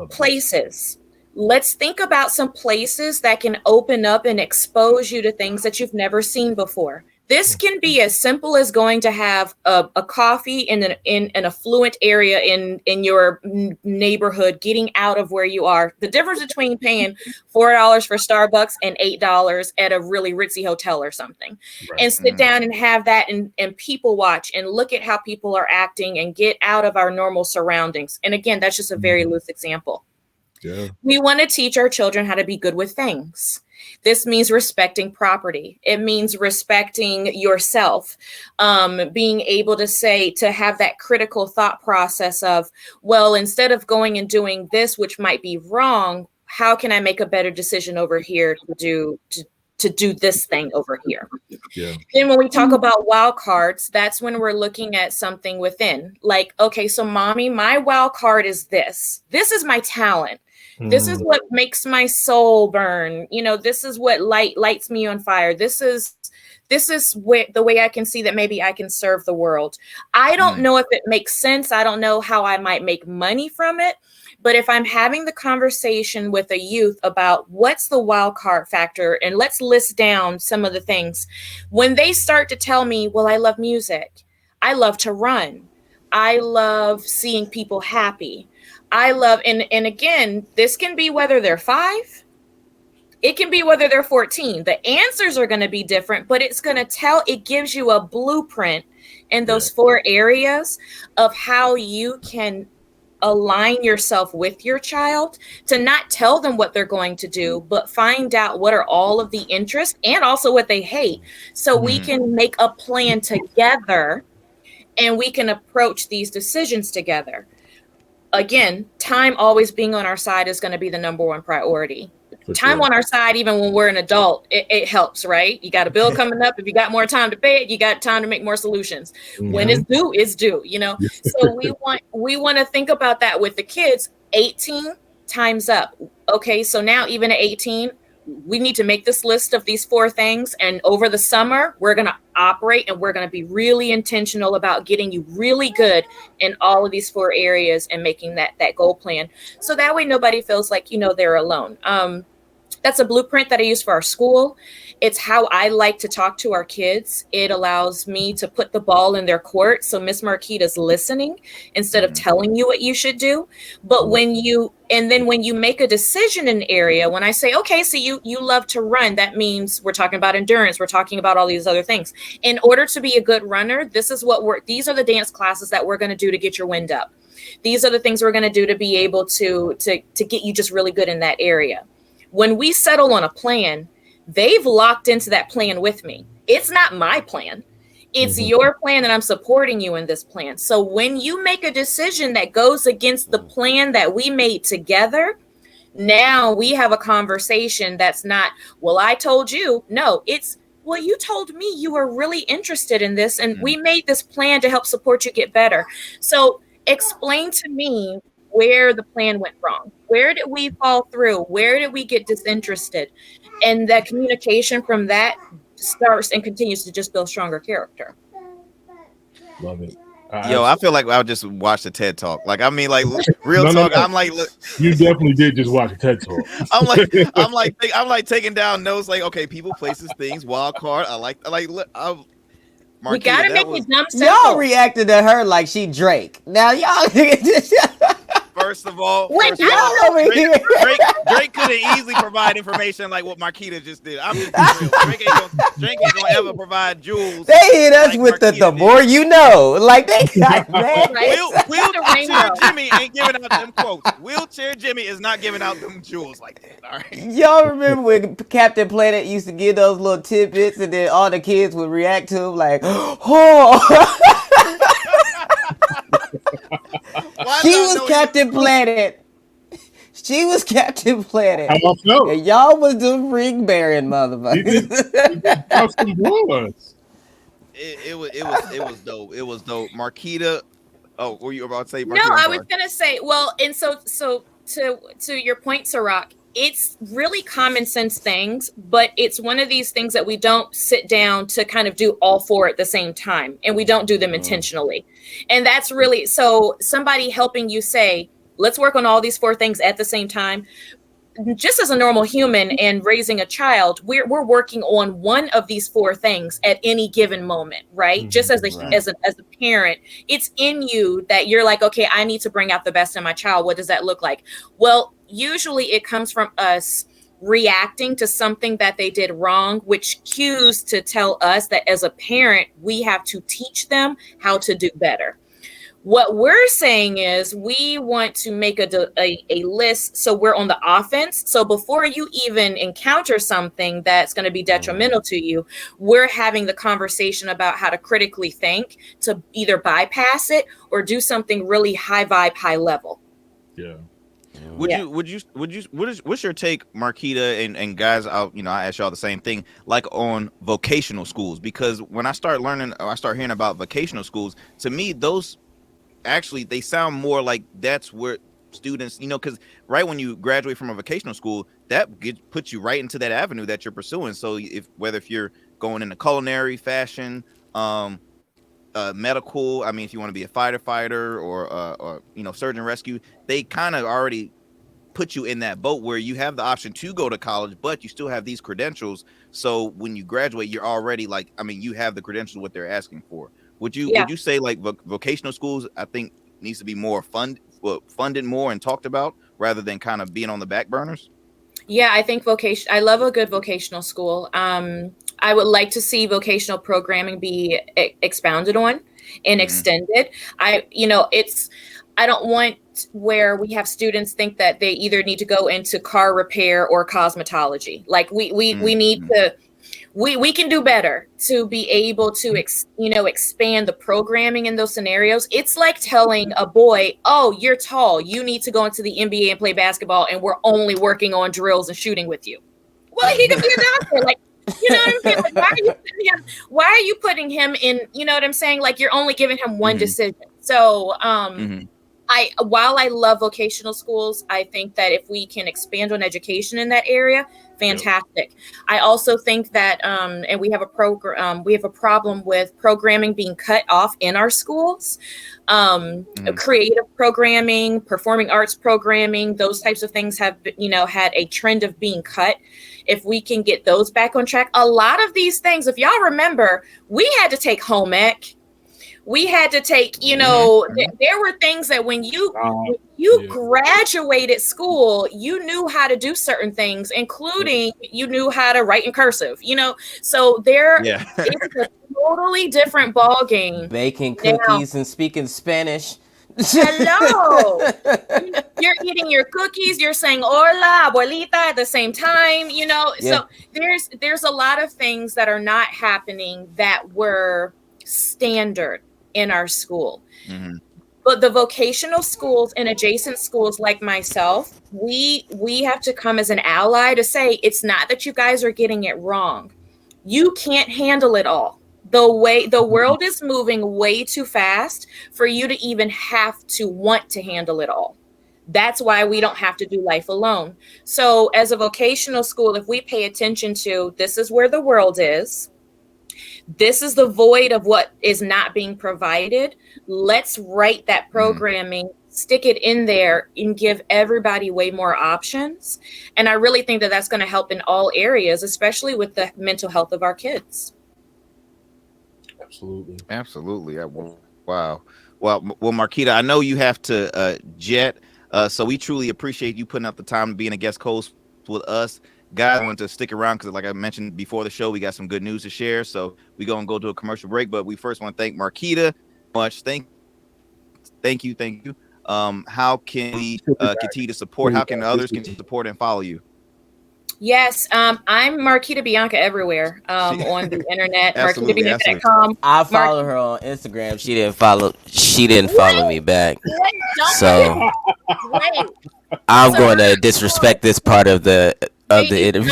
Places. Let's think about some places that can open up and expose you to things that you've never seen before. This can be as simple as going to have a coffee in an affluent area in your neighborhood, getting out of where you are. The difference between paying $4 for Starbucks and $8 at a really ritzy hotel or something. And sit down and have that and people watch and look at how people are acting and get out of our normal surroundings. And again, that's just a very loose example. Yeah. We want to teach our children how to be good with things. This means respecting property. It means respecting yourself, being able to have that critical thought process of, well, instead of going and doing this, which might be wrong, how can I make a better decision over here to to do this thing over here. Yeah. Then when we talk about wild cards, that's when we're looking at something within. Like, okay, so mommy, my wild card is this. This is my talent. This is what makes my soul burn. You know, this is what lights me on fire. This is the way I can see that maybe I can serve the world. I don't know if it makes sense. I don't know how I might make money from it. But if I'm having the conversation with a youth about what's the wild card factor, and let's list down some of the things, when they start to tell me, well, I love music. I love to run. I love seeing people happy. I love, and again, this can be whether they're 5, it can be whether they're 14. The answers are going to be different, but it gives you a blueprint in those 4 areas of how you can align yourself with your child to not tell them what they're going to do, but find out what are all of the interests and also what they hate. So we can make a plan together and we can approach these decisions together. Again, time always being on our side is going to be the number one priority. Time on our side, even when we're an adult, it helps, right? You got a bill coming up. If you got more time to pay it, you got time to make more solutions. When it's due, it's due, you know? So we want to think about that with the kids. 18, time's up. Okay, so now even at 18, we need to make this list of these 4 things. And over the summer, we're going to operate and we're going to be really intentional about getting you really good in all of these 4 areas and making that goal plan. So that way nobody feels like, you know, they're alone. That's a blueprint that I use for our school. It's how I like to talk to our kids. It allows me to put the ball in their court. So Miss Marquita's listening instead of telling you what you should do. But when you make a decision in an area, when I say, okay, so you love to run, that means we're talking about endurance. We're talking about all these other things. In order to be a good runner, these are the dance classes that we're going to do to get your wind up. These are the things we're going to do to be able to get you just really good in that area. When we settle on a plan, they've locked into that plan with me. It's not my plan. It's your plan, and I'm supporting you in this plan. So when you make a decision that goes against the plan that we made together, now we have a conversation that's not, well, I told you. No, it's, well, you told me you were really interested in this, and we made this plan to help support you get better. So explain to me where the plan went wrong. Where did we fall through? Where did we get disinterested? And that communication from that starts and continues to just build stronger character. Love it. Yo, I feel like I just watched a TED Talk. Like, I mean, like real talk. No. I'm like, look, you definitely did just watch a TED Talk. I'm like taking down notes. Like, okay, people, places, things, wild card. Look. We gotta make it dumb simple. Y'all reacted to her like she Drake. Now y'all. First of all, Drake could have easily provided information like what Marquita just did. I'm just real. Drake ain't gonna ever provide jewels. They hit us like with the more you know. Like they got man. Wheelchair Jimmy ain't giving out them quotes. Wheelchair Jimmy is not giving out them jewels like that. All right. Y'all remember when Captain Planet used to give those little tidbits and then all the kids would react to him like, oh. She was Captain Planet. She was Captain Planet. And y'all was the ring bearing motherfuckers. It was dope. It was dope. Marquita. Oh, were you about to say? Marquita, no, I was gonna say. Well, and so to your point, Sirach, it's really common sense things, but it's one of these things that we don't sit down to kind of do all 4 at the same time, and we don't do them intentionally. And that's really, so somebody helping you say, let's work on all these 4 things at the same time. Just as a normal human and raising a child, we're working on one of these 4 things at any given moment, right? Just as a parent, it's in you that you're like, okay, I need to bring out the best in my child. What does that look like? Well, usually it comes from us reacting to something that they did wrong, which cues to tell us that as a parent, we have to teach them how to do better. What we're saying is we want to make a list so we're on the offense. So before you even encounter something that's going to be detrimental to you, we're having the conversation about how to critically think to either bypass it or do something really high vibe, high level. Yeah. What's your take, Marquita, and guys? I ask y'all the same thing, like on vocational schools, because when I start hearing about vocational schools, to me, those actually they sound more like that's where students, because right when you graduate from a vocational school, that puts you right into that avenue that you're pursuing. So if you're going into culinary, fashion, medical, I mean, if you want to be a firefighter or surgeon rescue, they kind of already put you in that boat where you have the option to go to college, but you still have these credentials. So when you graduate, you're already you have the credentials what they're asking for. Would you say like vocational schools, I think, needs to be more funded more and talked about rather than kind of being on the back burners? Yeah, I think I love a good vocational school. I would like to see vocational programming be expounded on and extended. I don't want where we have students think that they either need to go into car repair or cosmetology. Like we need to, we can do better to be able to expand the programming in those scenarios. It's like telling a boy, oh, you're tall, you need to go into the NBA and play basketball, and we're only working on drills and shooting with you. Well, he could be a doctor. Like, you know what I'm saying? Like, why are you putting him in, you know what I'm saying? Like, you're only giving him one decision. So while I love vocational schools, I think that if we can expand on education in that area, fantastic. I also think that, and we have a problem with programming being cut off in our schools. Creative programming, performing arts programming, those types of things have, had a trend of being cut. If we can get those back on track, a lot of these things, if y'all remember, we had to take home ec. We had to take, there were things that when you graduated school, you knew how to do certain things, including you knew how to write in cursive, so it's a totally different ball game. Baking cookies and speaking Spanish. Hello. You're eating your cookies, you're saying hola, abuelita at the same time, so there's a lot of things that are not happening that were standard in our school. But the vocational schools and adjacent schools like myself, we have to come as an ally to say, it's not that you guys are getting it wrong. You can't handle it all. The world is moving way too fast for you to even have to want to handle it all. That's why we don't have to do life alone. So as a vocational school, if we pay attention to, this is where the world is, this is the void of what is not being provided. Let's write that programming, stick it in there, and give everybody way more options. And I really think that that's going to help in all areas, especially with the mental health of our kids. Absolutely. Wow. Well, Marquita, I know you have to jet, so we truly appreciate you putting up the time being a guest host with us. Guys, I want to stick around because, like I mentioned before the show, we got some good news to share. So we're going to go to a commercial break, but we first want to thank Marquita much. Thank you. How can we continue to support? How can others continue to support and follow you? Yes, I'm Marquita Bianca everywhere on the internet. MarquitaBianca.com. I follow her on Instagram. She didn't follow me back. So I'm going to disrespect this part of the interview.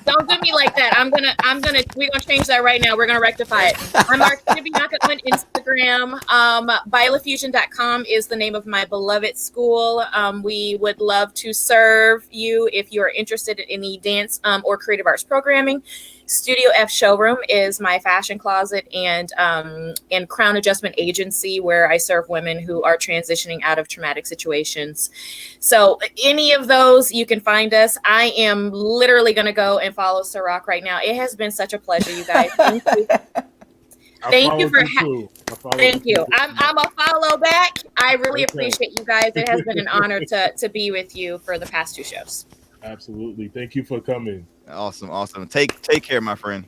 Don't do me like that. We're gonna change that right now. We're gonna rectify it. I'm Marquita Bianca on Instagram. Biofusion.com is the name of my beloved school. We would love to serve you if you're interested in any dance or creative arts programming. Studio F Showroom is my fashion closet and crown adjustment agency where I serve women who are transitioning out of traumatic situations. So any of those, you can find us. I am literally going to go and follow Ciroc right now. It has been such a pleasure, you guys. Thank you. Thank you for thank you. I'm a follow back. I really appreciate you guys. It has been an honor to be with you for the past 2 shows. Absolutely. Thank you for coming. Awesome. Take care, my friend.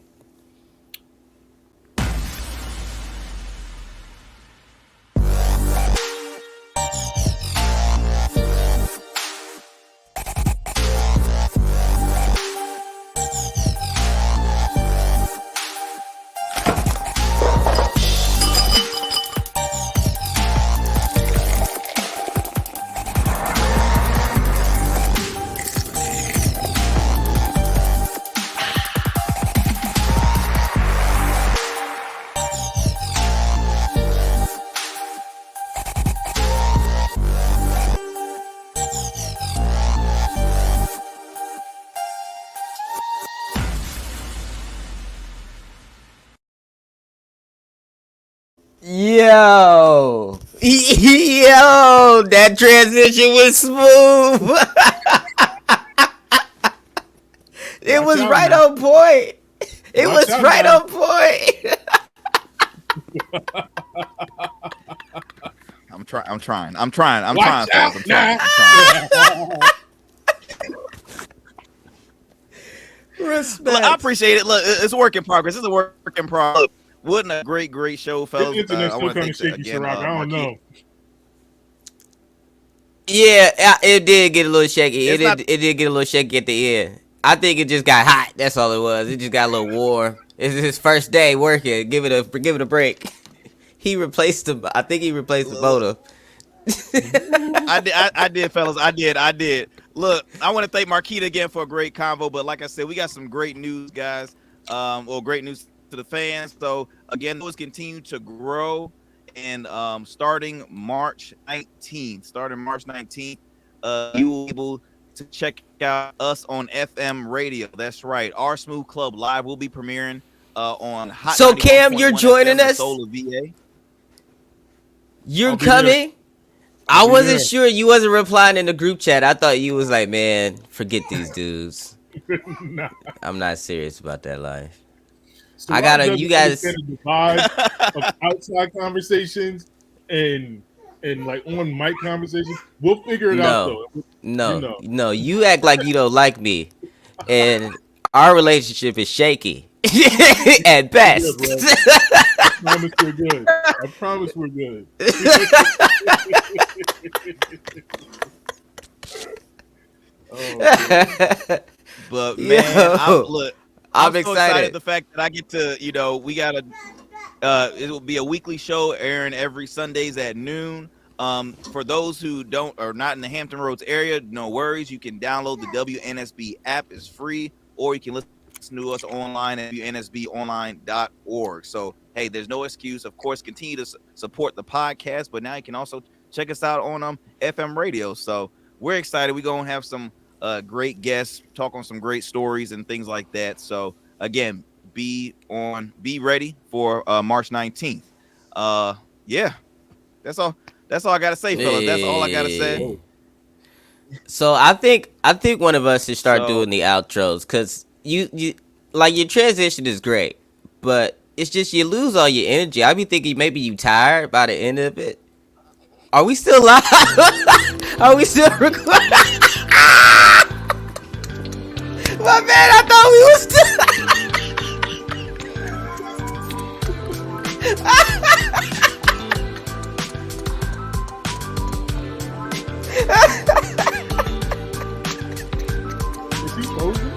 Yo, that transition was smooth. It was right on point. It was right on point. I'm trying, fellas. I'm trying. Respect. Look, I appreciate it. Look, it's a work in progress. It's a work in progress. Look, wasn't a great show, fellas. The internet's I still want to kind of thank shaky, again, Ciroc. I don't know. Yeah, it did get a little shaky. It did get a little shaky at the end. I think it just got hot. That's all it was. It just got a little warm. It's his first day working. Give it a break. He replaced him. I think he replaced the photo. I did, fellas. I did. Look, I want to thank Marquita again for a great convo. But like I said, we got some great news, guys. Great news to the fans. So again, those continue to grow, and starting March 19th, you will be able to check out us on FM radio. That's right. Our Smooth Club Live will be premiering on Hot. So Cam, you're joining us. Soul of VA. You're coming. I wasn't sure you wasn't replying in the group chat. I thought you was like, man, forget these dudes. Nah. I'm not serious about that life. So I gotta, you guys. The vibe of outside conversations and like on mic conversations. We'll figure it out though. No. You act like you don't like me, and our relationship is shaky at best. I promise we're good. I promise we're good. But man, I'm so excited the fact that I get to, we gotta. It will be a weekly show airing every Sundays at noon. For those who are not in the Hampton Roads area, no worries. You can download the WNSB app; it's free, or you can listen to us online at WNSBonline.org. So hey, there's no excuse. Of course, continue to support the podcast, but now you can also check us out on FM radio. So we're excited. We're gonna have some great guests, talk on some great stories and things like that. So again, be ready for March 19th. Yeah, that's all I gotta say, fellas. That's all I gotta say. So I think one of us should start doing the outros, because you like, your transition is great, but it's just you lose all your energy. I be thinking maybe you tired by the end of it. Are we still live? Are we still recording? My man, I thought we was still. Is he frozen?